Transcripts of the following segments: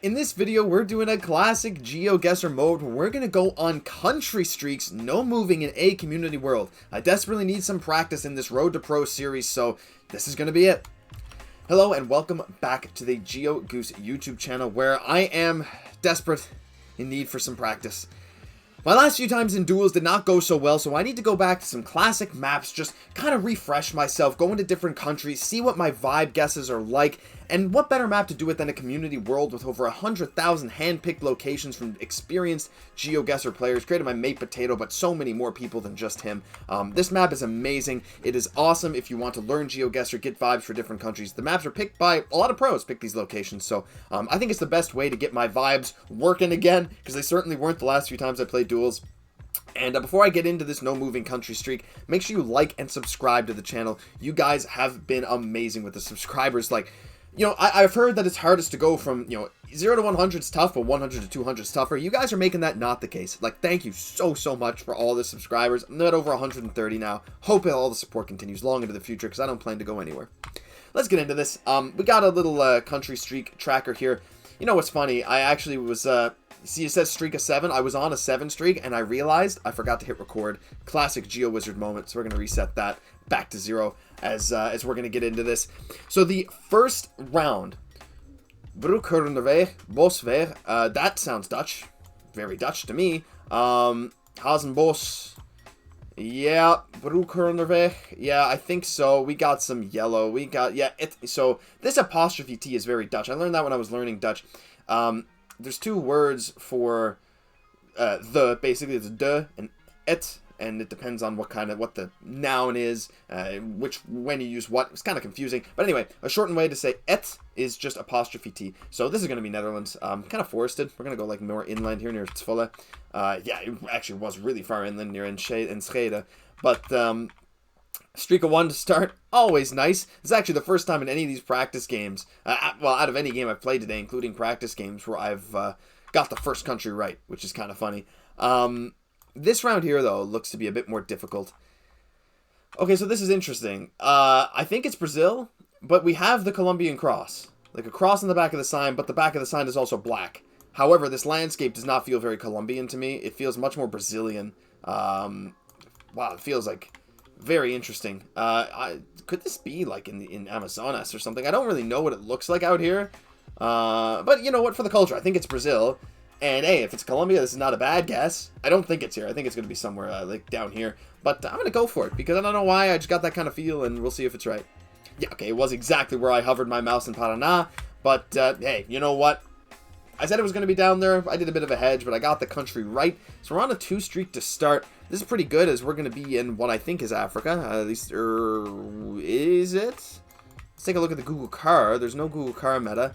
In this video, we're doing a classic GeoGuessr mode where we're going to go on country streaks, no moving in a community world. I desperately need some practice in this Road to Pro series, so this is going to be it. Hello and welcome back to the GeoGoose YouTube channel where I am desperate in need for some practice. My last few times in Duels did not go so well, so I need to go back to some classic maps, just kind of refresh myself, go into different countries, see what my vibe guesses are like, and what better map to do it than a community world with over 100,000 hand-picked locations from experienced GeoGuessr players, created by Mate Potato, but so many more people than just him. This map is amazing. It is awesome if you want to learn GeoGuessr, get vibes for different countries. The maps are picked by a lot of pros, pick these locations, so I think it's the best way to get my vibes working again, because they certainly weren't the last few times I played Duels. And before I get into this no moving country streak, make sure you like and subscribe to the channel. You guys have been amazing with the subscribers. Like, you know, I've heard that it's hardest to go from, 0 to 100 is tough, but 100 to 200 is tougher. You guys are making that not the case. Like, thank you so much for all the subscribers. I'm at over 130 now. Hope all the support continues long into the future, because I don't plan to go anywhere. Let's get into this. We got a little country streak tracker here. You know what's funny? I actually was... See, it says streak of 7. I was on a 7 streak, and I realized I forgot to hit record. Classic GeoWizard moment, so we're going to reset that back to 0 as we're going to get into this. So the first round, Broekerneweg, Bosweg, that sounds Dutch. Very Dutch to me. Hazenbos, yeah, Broekerneweg, yeah, I think so. We got some yellow. We got, yeah, so this apostrophe T is very Dutch. I learned that when I was learning Dutch. There's two words for basically it's de and et, and it depends on what the noun is, when you use what. It's kind of confusing, but anyway, a shortened way to say et is just apostrophe T. So this is going to be Netherlands, kind of forested. We're going to go like more inland here near Zwolle. Yeah, it actually was really far inland near Enschede, but streak of 1 to start, always nice. It's actually the first time in any of these practice games, well, out of any game I've played today, including practice games, where I've got the first country right, which is kind of funny. This round here, though, looks to be a bit more difficult. Okay, so this is interesting. I think it's Brazil, but we have the Colombian cross. Like a cross on the back of the sign, but the back of the sign is also black. However, this landscape does not feel very Colombian to me. It feels much more Brazilian. Wow, it feels like... very interesting. Could this be like in Amazonas or something? I don't really know what it looks like out here. But you know what? For the culture, I think it's Brazil. And hey, if it's Colombia, this is not a bad guess. I don't think it's here. I think it's going to be somewhere like down here. But I'm going to go for it because I don't know why. I just got that kind of feel, and we'll see if it's right. Yeah, okay, it was exactly where I hovered my mouse in Paraná. But hey, you know what? I said it was going to be down there. I did a bit of a hedge, but I got the country right. So we're on a 2 streak to start. This is pretty good, as we're going to be in what I think is Africa. At least, is it? Let's take a look at the Google car. There's no Google car meta.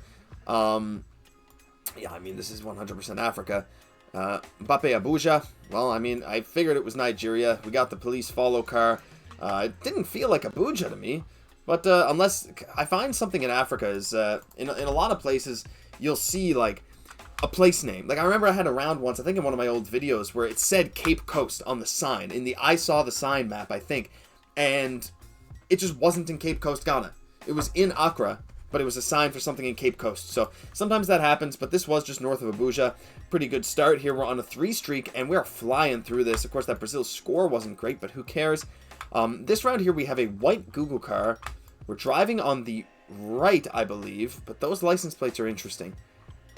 Yeah, I mean, this is 100% Africa. Mbappe Abuja. Well, I mean, I figured it was Nigeria. We got the police follow car. It didn't feel like Abuja to me. But unless I find something in Africa is, in a lot of places, you'll see, like, a place name. Like, I remember I had a round once, I think in one of my old videos, where it said Cape Coast on the sign, in the I Saw the Sign map, I think, and it just wasn't in Cape Coast, Ghana. It was in Accra, but it was a sign for something in Cape Coast. So sometimes that happens, but this was just north of Abuja. Pretty good start here. We're on a 3 streak, and we're flying through this. Of course, that Brazil score wasn't great, but who cares? This round here, we have a white Google car. We're driving on the right, I believe, but those license plates are interesting.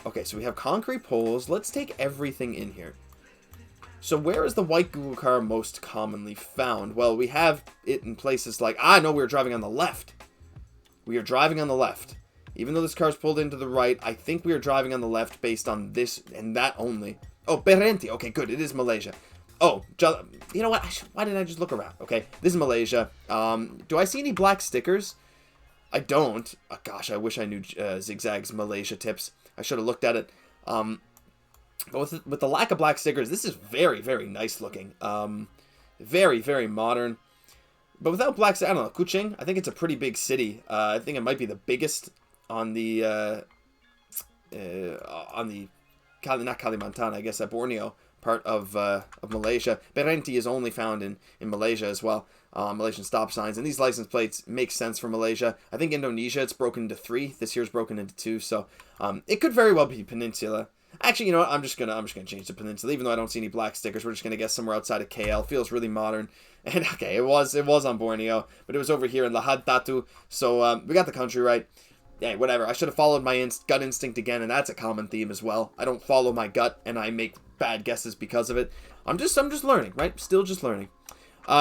Okay, so we have concrete poles. Let's take everything in here. So where is the white Google car most commonly found? Well, we have it in places like... no, we're driving on the left. We are driving on the left. Even though this car's pulled into the right, I think we are driving on the left based on this and that only. Oh, Berenti. Okay, good. It is Malaysia. Oh, you know what? Why didn't I just look around? Okay, this is Malaysia. Do I see any black stickers? I don't. Oh, gosh, I wish I knew Zigzag's Malaysia tips. I should have looked at it. But with the lack of black stickers, this is very, very nice looking. Very, very modern. But without black stickers, I don't know, Kuching, I think it's a pretty big city. I think it might be the biggest on the not Kalimantan, I guess, at Borneo. part of Malaysia. Berhenti is only found in Malaysia as well. Malaysian stop signs, and these license plates make sense for Malaysia. I think Indonesia, it's broken into 3. This year's broken into 2, so it could very well be Peninsula. Actually, you know what? I'm just gonna change to Peninsula, even though I don't see any black stickers. We're just gonna guess somewhere outside of KL. Feels really modern. And okay, it was on Borneo, but it was over here in Lahad Datu. So we got the country right. Yeah, whatever. I should have followed my gut instinct again, and that's a common theme as well. I don't follow my gut, and I make bad guesses because of it. I'm just learning, right? Still just learning.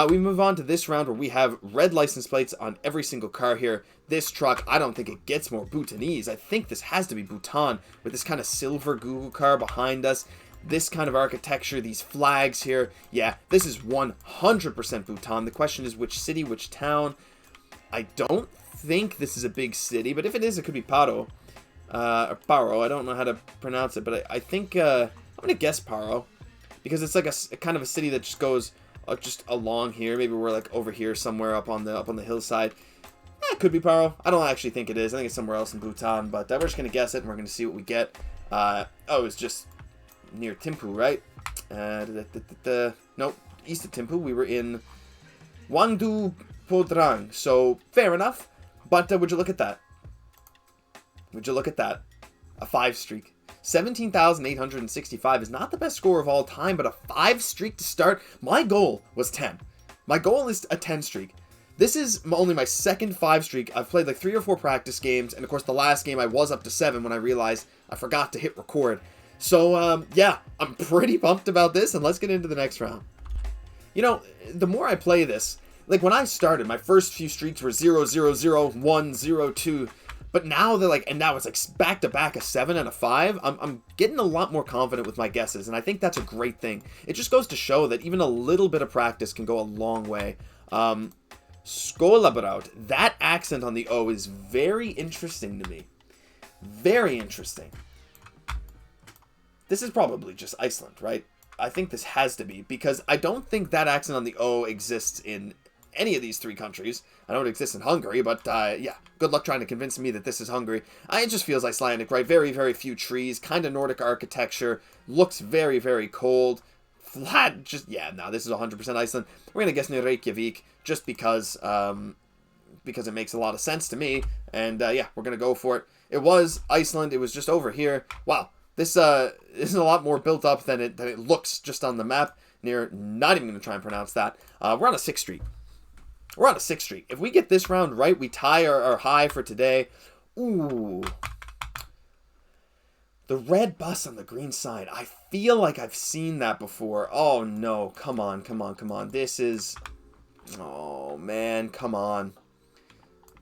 We move on to this round where we have red license plates on every single car here. This truck, I don't think it gets more Bhutanese. I think this has to be Bhutan with this kind of silver Google car behind us. This kind of architecture, these flags here. Yeah, this is 100% Bhutan. The question is which city, which town. I don't think this is a big city, but if it is, it could be Paro. Or Paro, I don't know how to pronounce it, but I think, I'm going to guess Paro. Because it's like a kind of a city that just goes just along here. Maybe we're like over here somewhere up on the hillside. It could be Paro. I don't actually think it is. I think it's somewhere else in Bhutan, but we're just going to guess it, and we're going to see what we get. Oh, it's just near Thimphu, right? Nope, east of Thimphu. We were in Wangdu Podrang, so fair enough. But would you look at that? Would you look at that? A 5 streak. 17,865 is not the best score of all time, but a 5 streak to start. My goal was 10. My goal is a 10 streak. This is only my second 5 streak. I've played like 3 or 4 practice games, and of course the last game I was up to 7 when I realized I forgot to hit record. So, yeah, I'm pretty pumped about this, and let's get into the next round. You know, the more I play this, like when I started, my first few streaks were 0, 0, 0, 1, 0, 2, but now they're like, and now it's like back-to-back a 7 and a 5. I'm getting a lot more confident with my guesses, and I think that's a great thing. It just goes to show that even a little bit of practice can go a long way. Skolabraut, that accent on the O is very interesting to me. Very interesting. This is probably just Iceland, right? I think this has to be, because I don't think that accent on the O exists in any of these 3 countries. I know it exists in Hungary, but yeah, good luck trying to convince me that this is Hungary. It just feels Icelandic, right? Very, very few trees, kind of Nordic architecture, looks very, very cold, flat, just, yeah, no, this is 100% Iceland. We're going to guess near Reykjavik, just because it makes a lot of sense to me, and yeah, we're going to go for it. It was Iceland, it was just over here. Wow, this is a lot more built up than it looks just on the map. Not even going to try and pronounce that. We're on a 6th streak. We're on a 6th streak. If we get this round right, we tie our high for today. Ooh. The red bus on the green side. I feel like I've seen that before. Oh, no. Come on, come on, come on. This is... Oh, man. Come on.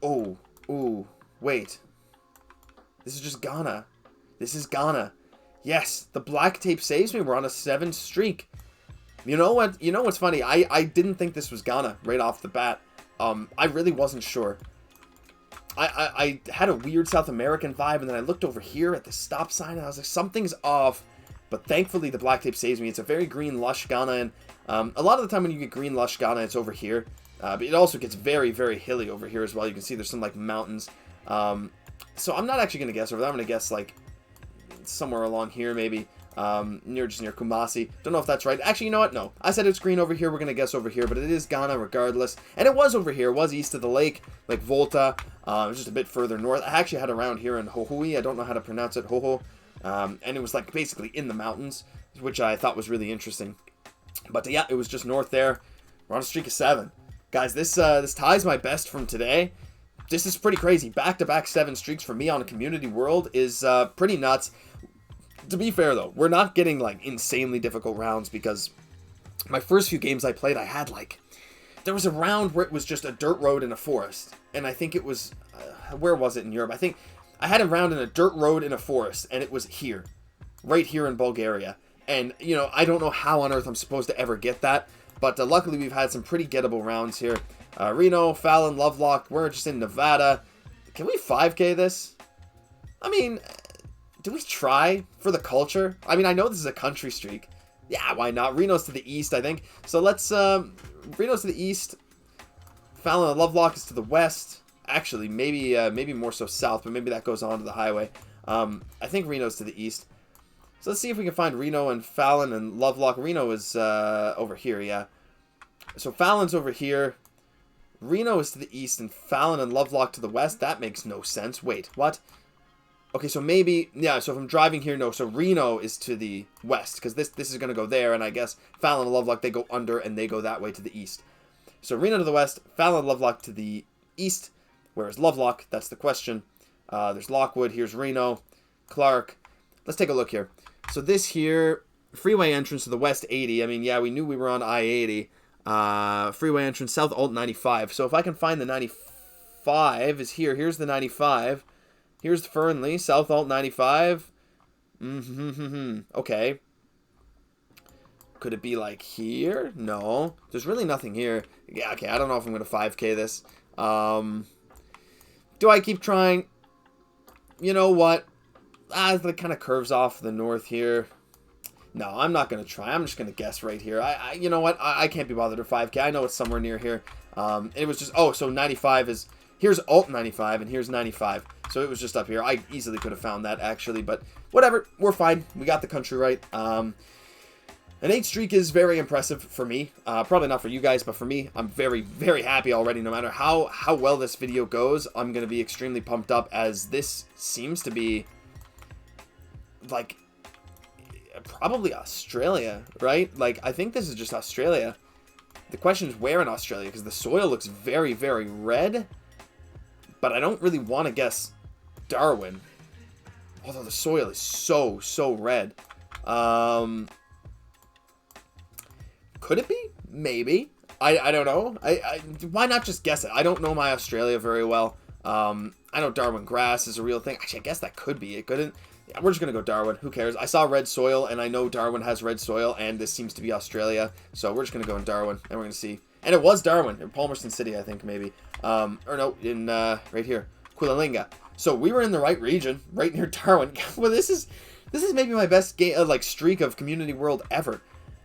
Oh. Ooh. Wait. This is just Ghana. This is Ghana. Yes. The black tape saves me. We're on a 7 streak. You know what? You know what's funny? I didn't think this was Ghana right off the bat. I really wasn't sure. I had a weird South American vibe, and then I looked over here at the stop sign, and I was like, something's off. But thankfully, the black tape saves me. It's a very green, lush Ghana, and a lot of the time when you get green, lush Ghana, it's over here. But it also gets very, very hilly over here as well. You can see there's some, like, mountains. So I'm not actually going to guess over there. I'm going to guess, like, somewhere along here, maybe. Near Kumasi. Don't know if that's right. Actually, you know what? No. I said it's green over here. We're going to guess over here, but it is Ghana regardless. And it was over here. It was east of the lake, like Volta. It was just a bit further north. I actually had around here in Hohui. I don't know how to pronounce it. Hoho. And it was like basically in the mountains, which I thought was really interesting. But yeah, it was just north there. We're on a streak of 7. Guys, this ties my best from today. This is pretty crazy. Back-to-back 7 streaks for me on a community world is pretty nuts. To be fair, though, we're not getting, like, insanely difficult rounds, because my first few games I played, I had, like... There was a round where it was just a dirt road in a forest, and I think it was... where was it in Europe? I think I had a round in a dirt road in a forest, and it was here. Right here in Bulgaria. And, you know, I don't know how on earth I'm supposed to ever get that, but luckily we've had some pretty gettable rounds here. Reno, Fallon, Lovelock, we're just in Nevada. Can we 5K this? I mean... Do we try for the culture? I mean, I know this is a country streak. Yeah, why not? Reno's to the east, I think. So let's, Reno's to the east. Fallon and Lovelock is to the west. Actually, maybe more so south, but maybe that goes on to the highway. I think Reno's to the east. So let's see if we can find Reno and Fallon and Lovelock. Reno is over here, yeah. So Fallon's over here. Reno is to the east and Fallon and Lovelock to the west. That makes no sense. Wait, what? Okay, so maybe, yeah, so if I'm driving here, no. So Reno is to the west because this is going to go there. And I guess Fallon and Lovelock, they go under and they go that way to the east. So Reno to the west, Fallon and Lovelock to the east. Where's Lovelock? That's the question. There's Lockwood. Here's Reno. Clark. Let's take a look here. So this here, freeway entrance to the west 80. I mean, yeah, we knew we were on I-80. Freeway entrance south alt 95. So if I can find the 95 is here. Here's the 95. Here's Fernley, south alt 95. Okay. Could it be like here? No. There's really nothing here. Yeah, okay, I don't know if I'm going to 5K this. Do I keep trying? You know what? It kind of curves off the north here. No, I'm not going to try. I'm just going to guess right here. You know what? I can't be bothered to 5K. I know it's somewhere near here. It was just, oh, so 95 is, here's alt 95 and here's 95. So it was just up here. I easily could have found that actually, but whatever. We're fine. We got the country right. An 8 streak is very impressive for me. Probably not for you guys, but for me, I'm very, very happy already. No matter how well this video goes, I'm going to be extremely pumped up as this seems to be, like, probably Australia, right? Like, I think this is just Australia. The question is where in Australia, because the soil looks very, very red. But I don't really want to guess Darwin. Although the soil is so, so red. Could it be? Maybe. I don't know. Why not just guess it? I don't know my Australia very well. I know Darwin grass is a real thing. Actually, I guess that could be. It couldn't. Yeah, we're just going to go Darwin. Who cares? I saw red soil, and I know Darwin has red soil, and this seems to be Australia. So we're just going to go in Darwin, and we're going to see. And it was Darwin, in Palmerston City, I think, maybe. Or no, in, right here. Quillalinga. So we were in the right region, right near Darwin. Well, this is maybe my best game, like, streak of Community World ever.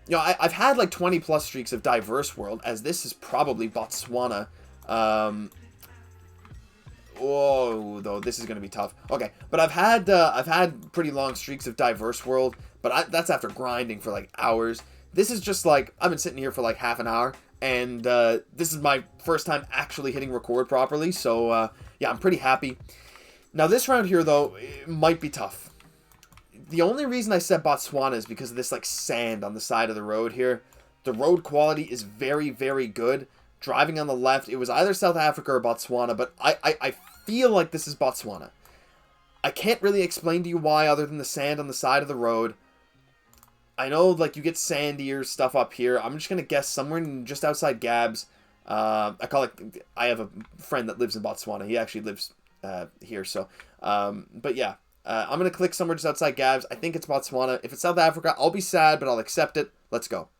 You know, I've had like 20 plus streaks of Diverse World, as this is probably Botswana. Oh, though this is gonna be tough. Okay, but I've had pretty long streaks of Diverse World, but that's after grinding for like hours. This is just like I've been sitting here for like half an hour, and this is my first time actually hitting record properly. So yeah, I'm pretty happy. Now this round here though, it might be tough. The only reason I said Botswana is because of this like sand on the side of the road here. The road quality is very, very good. Driving on the left, it was either South Africa or Botswana, but I feel like this is Botswana. I can't really explain to you why other than the sand on the side of the road. I know like you get sandier stuff up here. I'm just going to guess somewhere just outside Gabs. I have a friend that lives in Botswana. He actually lives here, so but yeah. I'm going to click somewhere just outside Gabs. I think it's Botswana. If it's South Africa, I'll be sad, but I'll accept it. Let's go.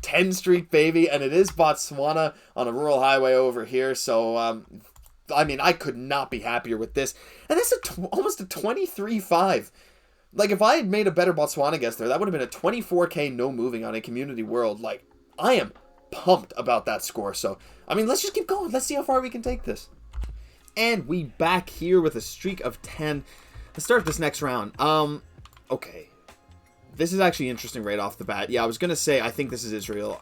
10 streak, baby, and it is Botswana on a rural highway over here. So, I mean, I could not be happier with this. And this is almost a 23-5. Like, if I had made a better Botswana guess there, that would have been a 24K no moving on a Community World. Like, I am pumped about that score. So, I mean, let's just keep going. Let's see how far we can take this. And we back here with a streak of 10. Let's start this next round. Okay. This is actually interesting right off the bat. Yeah, I was going to say, I think this is Israel.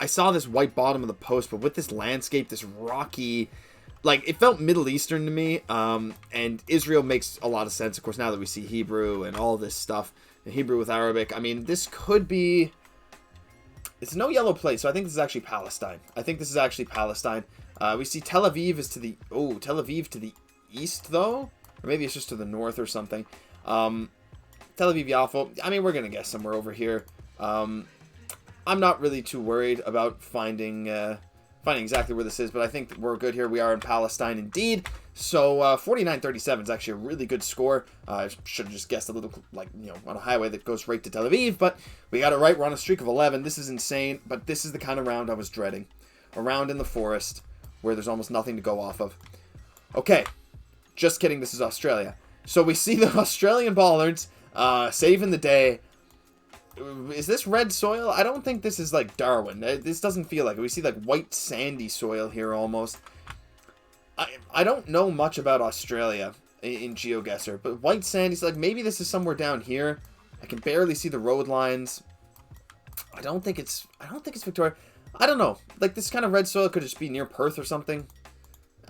I saw this white bottom of the post, but with this landscape, this rocky, like, it felt Middle Eastern to me. And Israel makes a lot of sense, of course, now that we see Hebrew and all this stuff. And Hebrew with Arabic. I mean, this could be... It's no yellow plate, so I think this is actually Palestine. We see Tel Aviv is to the... Oh, Tel Aviv to the east, though? Or maybe it's just to the north or something. Tel Aviv, Yafo. I mean, we're going to guess somewhere over here. I'm not really too worried about finding exactly where this is, but I think we're good here. We are in Palestine indeed. So 49-37 is actually a really good score. I should have just guessed a little, like, you know, on a highway that goes right to Tel Aviv, but we got it right. We're on a streak of 11. This is insane, but this is the kind of round I was dreading. A round in the forest where there's almost nothing to go off of. Okay, just kidding. This is Australia. So we see the Australian bollards saving the day. Is this red soil? I don't think this is like Darwin. This doesn't feel like it. We see like white sandy soil here almost. I don't know much about Australia. in GeoGuessr. But white sand, he's like, maybe this is somewhere down here. I can barely see the road lines. I don't think it's Victoria. I don't know. Like, this kind of red soil could just be near Perth or something.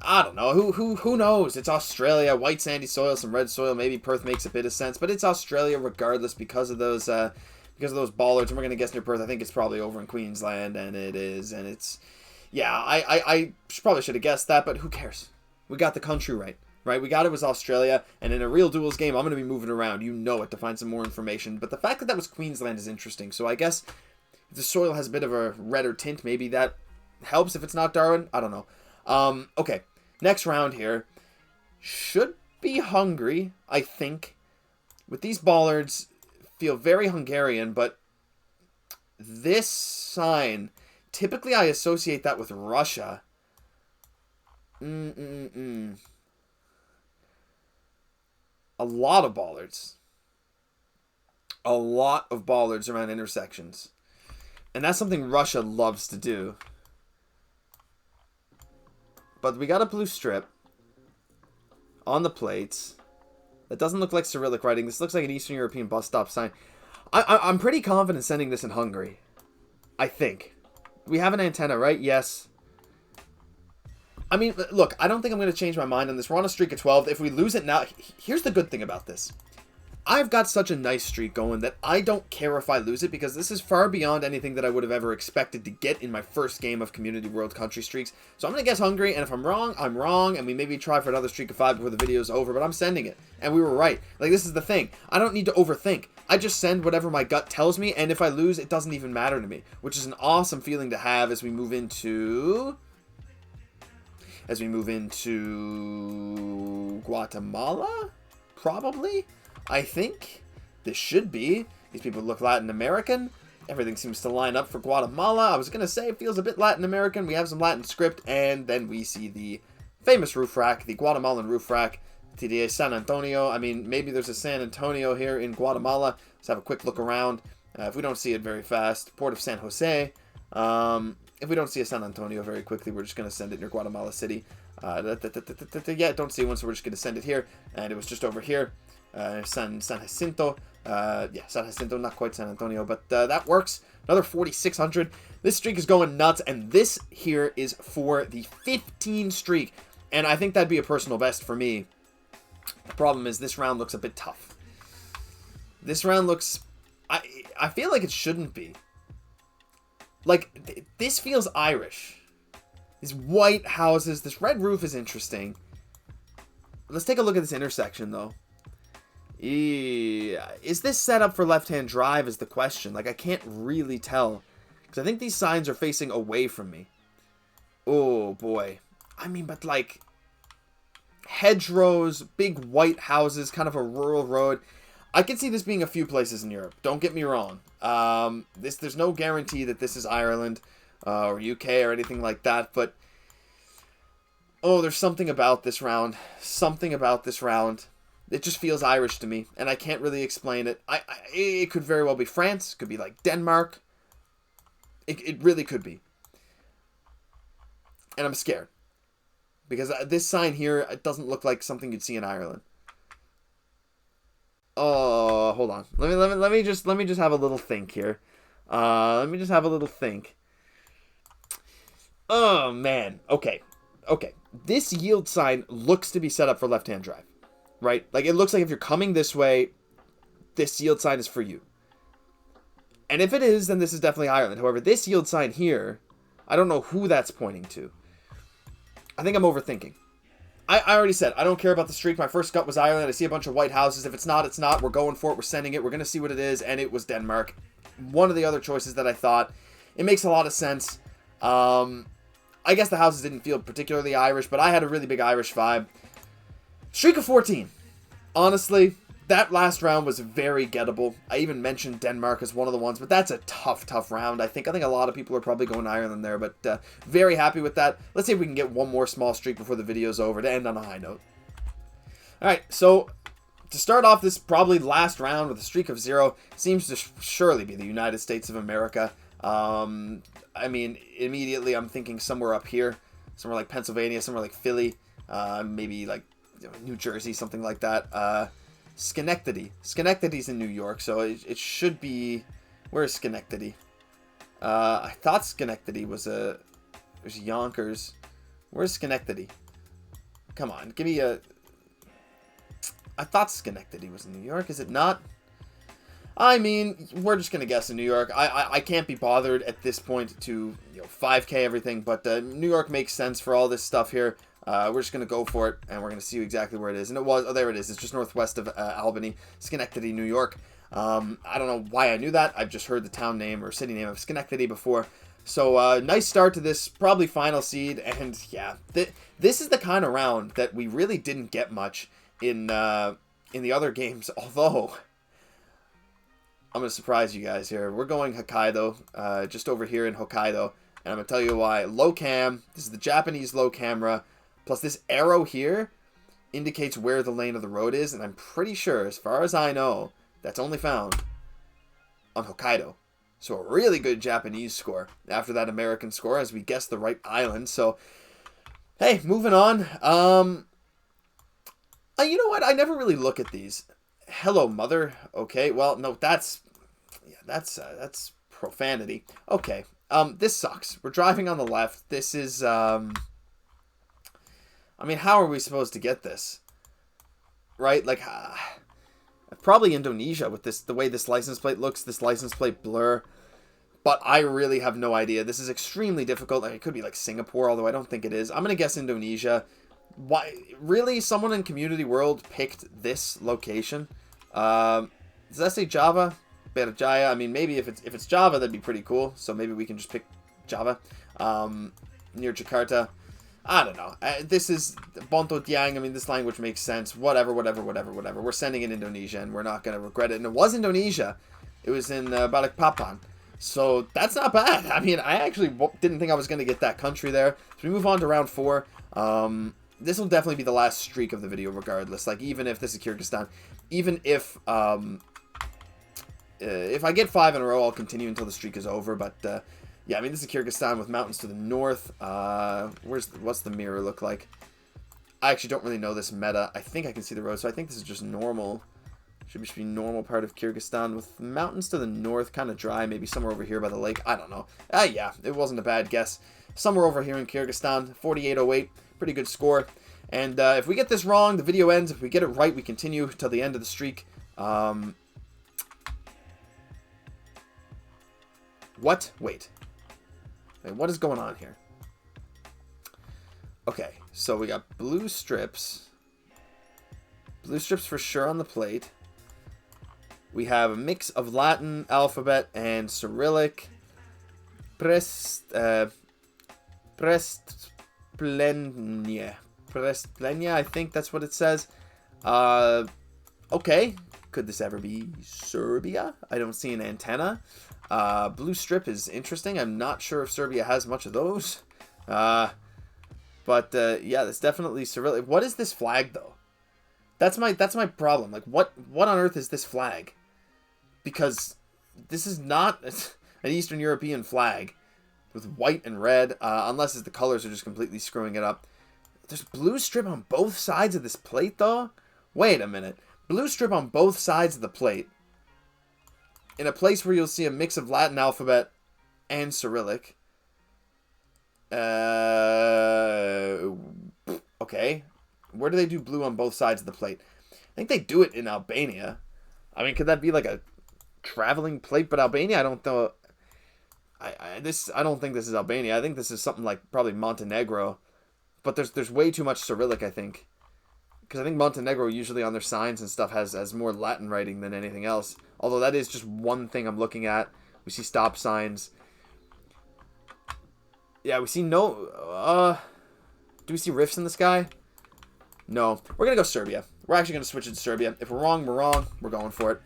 I don't know. Who knows? It's Australia. White sandy soil, some red soil. Maybe Perth makes a bit of sense, but it's Australia regardless because of those bollards. And we're gonna guess near Perth. I think it's probably over in Queensland, and it is. And it's, yeah. I probably should have guessed that, but who cares? We got the country right. Right? We got it was Australia, and in a real Duels game, I'm gonna be moving around. You know it, to find some more information. But the fact that that was Queensland is interesting. So I guess if the soil has a bit of a redder tint, maybe that helps. If it's not Darwin, I don't know. Okay, next round here should be Hungary, I think. With these bollards, feel very Hungarian, but this sign, typically I associate that with Russia. A lot of bollards. A lot of bollards around intersections. And that's something Russia loves to do. But we got a blue strip on the plates. That doesn't look like Cyrillic writing. This looks like an Eastern European bus stop sign. I'm pretty confident sending this in Hungary. I think. We have an antenna, right? Yes. I mean, look, I don't think I'm going to change my mind on this. We're on a streak of 12. If we lose it now, here's the good thing about this. I've got such a nice streak going that I don't care if I lose it, because this is far beyond anything that I would have ever expected to get in my first game of Community World Country Streaks. So I'm going to guess Hungary, and if I'm wrong, I'm wrong, and we maybe try for another streak of 5 before the video is over, but I'm sending it. And we were right. Like, this is the thing. I don't need to overthink. I just send whatever my gut tells me, and if I lose, it doesn't even matter to me, which is an awesome feeling to have as we move into Guatemala, probably. I think this should be. These people look Latin American. Everything seems to line up for Guatemala. I was going to say it feels a bit Latin American. We have some Latin script, and then we see the famous roof rack, the Guatemalan roof rack, TDA San Antonio. I mean, maybe there's a San Antonio here in Guatemala. Let's have a quick look around. If we don't see it very fast, Port of San Jose. If we don't see a San Antonio very quickly, we're just going to send it near Guatemala City. Yeah, don't see one, so we're just going to send it here. And it was just over here. San Jacinto. Yeah, San Jacinto, not quite San Antonio, but that works. Another 4,600. This streak is going nuts, and this here is for the 15 streak. And I think that'd be a personal best for me. The problem is this round looks a bit tough. This round looks... I feel like it shouldn't be. Like, this feels Irish. These white houses. This red roof is interesting. Let's take a look at this intersection, though. Yeah. Is this set up for left-hand drive is the question. Like, I can't really tell. Because I think these signs are facing away from me. Oh, boy. I mean, but, like, hedgerows, big white houses, kind of a rural road. I can see this being a few places in Europe. Don't get me wrong. There's no guarantee that this is Ireland or UK or anything like that, but oh, there's something about this round. Something about this round. It just feels Irish to me, and I can't really explain it. It could very well be France. It could be like Denmark. It really could be. And I'm scared. Because this sign here, it doesn't look like something you'd see in Ireland. Oh, hold on. Let me just have a little think here. Let me just have a little think. Oh man. Okay. This yield sign looks to be set up for left-hand drive, right? Like, it looks like if you're coming this way, this yield sign is for you. And if it is, then this is definitely Ireland. However, this yield sign here, I don't know who that's pointing to. I think I'm overthinking. I already said, I don't care about the streak. My first gut was Ireland. I see a bunch of white houses. If it's not, it's not. We're going for it. We're sending it. We're going to see what it is. And it was Denmark. One of the other choices that I thought. It makes a lot of sense. I guess the houses didn't feel particularly Irish, but I had a really big Irish vibe. Streak of 14. Honestly, that last round was very gettable. I even mentioned Denmark as one of the ones, but that's a tough round. I think a lot of people are probably going Ireland there, but very happy with that. Let's see if we can get one more small streak before the video's over to end on a high note. All right, so to start off this probably last round with a streak of 0, seems to surely be the United States of America. I mean, immediately I'm thinking somewhere up here, somewhere like Pennsylvania, somewhere like Philly, maybe like New Jersey, something like that. Schenectady. Schenectady's in New York, so it should be... Where is Schenectady? I thought Schenectady was There's Yonkers. Where's Schenectady? Come on, give me a... I thought Schenectady was in New York. Is it not? I mean, we're just going to guess in New York. I can't be bothered at this point to 5K everything, but New York makes sense for all this stuff here. We're just going to go for it, and we're going to see exactly where it is. And it was... Oh, there it is. It's just northwest of Albany, Schenectady, New York. I don't know why I knew that. I've just heard the town name or city name of Schenectady before. So, nice start to this, probably final seed, and yeah, this is the kind of round that we really didn't get much in the other games, although, I'm going to surprise you guys here. We're going Hokkaido, just over here in Hokkaido, and I'm going to tell you why. Low cam, this is the Japanese low camera, plus this arrow here indicates where the lane of the road is, and I'm pretty sure, as far as I know, that's only found on Hokkaido. So a really good Japanese score after that American score as we guessed the right island. So, hey, moving on. You know what? I never really look at these. Hello, mother. Okay, well, no, that's profanity. Okay, this sucks. We're driving on the left. This is, I mean, how are we supposed to get this? Right? Like, probably Indonesia with the way this license plate looks, this license plate blur. But I really have no idea. This is extremely difficult. Like, it could be like Singapore, although I don't think it is. I'm going to guess Indonesia. Why? Really? Someone in Community World picked this location? Does that say Java? Berjaya? I mean, maybe if it's Java, that'd be pretty cool. So maybe we can just pick Java. Near Jakarta. I don't know. This is Bonto Tiang. I mean, this language makes sense. Whatever. We're sending in Indonesia, and we're not going to regret it. And it was Indonesia. It was in Balikpapan. So that's not bad. I mean, I actually didn't think I was going to get that country there. So we move on to round 4. This will definitely be the last streak of the video regardless. Like, even if this is Kyrgyzstan. Even if I get 5 in a row, I'll continue until the streak is over. But, yeah, I mean, this is Kyrgyzstan with mountains to the north. What's the mirror look like? I actually don't really know this meta. I think I can see the road, so I think this is just normal. Should be normal part of Kyrgyzstan with mountains to the north, kind of dry, maybe somewhere over here by the lake. I don't know. Yeah, it wasn't a bad guess. Somewhere over here in Kyrgyzstan, 4808, pretty good score. And if we get this wrong, the video ends. If we get it right, we continue till the end of the streak. What? Wait, what is going on here? Okay, so we got blue strips. Blue strips for sure on the plate. We have a mix of Latin alphabet and Cyrillic. Presplenia, I think that's what it says. Okay. Could this ever be Serbia? I don't see an antenna. Blue strip is interesting. I'm not sure if Serbia has much of those. But yeah, that's definitely Cyrillic. What is this flag, though? That's my problem. Like, what on earth is this flag? Because this is not an Eastern European flag with white and red, unless the colors are just completely screwing it up. There's blue strip on both sides of this plate, though? Wait a minute. Blue strip on both sides of the plate. In a place where you'll see a mix of Latin alphabet and Cyrillic. Okay. Where do they do blue on both sides of the plate? I think they do it in Albania. I mean, could that be like a traveling plate? But Albania, I don't know. I don't think this is Albania. I think this is something like probably Montenegro. But there's way too much Cyrillic, I think. Because I think Montenegro usually on their signs and stuff has more Latin writing than anything else. Although that is just one thing I'm looking at. We see stop signs. Yeah, we see no... do we see rifts in the sky? No. We're going to go Serbia. We're actually going to switch it to Serbia. If we're wrong, we're wrong. We're going for it.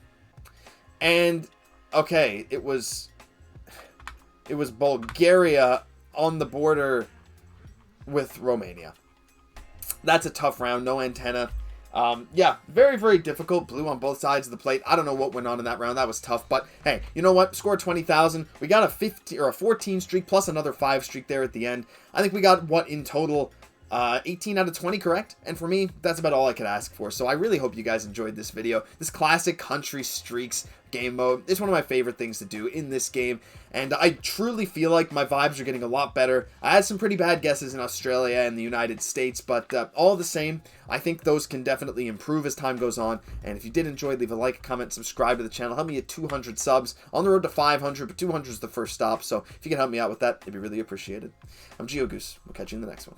And, okay, it was Bulgaria on the border with Romania. That's a tough round. No antenna. Yeah, very, very difficult. Blue on both sides of the plate. I don't know what went on in that round. That was tough. But, hey, you know what? Score 20,000. We got a 15 or a 14 streak plus another 5 streak there at the end. I think we got, what, in total... 18 out of 20 correct, and for me, that's about all I could ask for. So I really hope you guys enjoyed this video. This classic Country Streaks game mode is one of my favorite things to do in this game, and I truly feel like my vibes are getting a lot better. I had some pretty bad guesses in Australia and the United States, but all the same, I think those can definitely improve as time goes on. And if you did enjoy, leave a like, comment, subscribe to the channel. Help me get 200 subs on the road to 500, but 200 is the first stop, so if you can help me out with that, it'd be really appreciated. I'm Geoguessr. We'll catch you in the next one.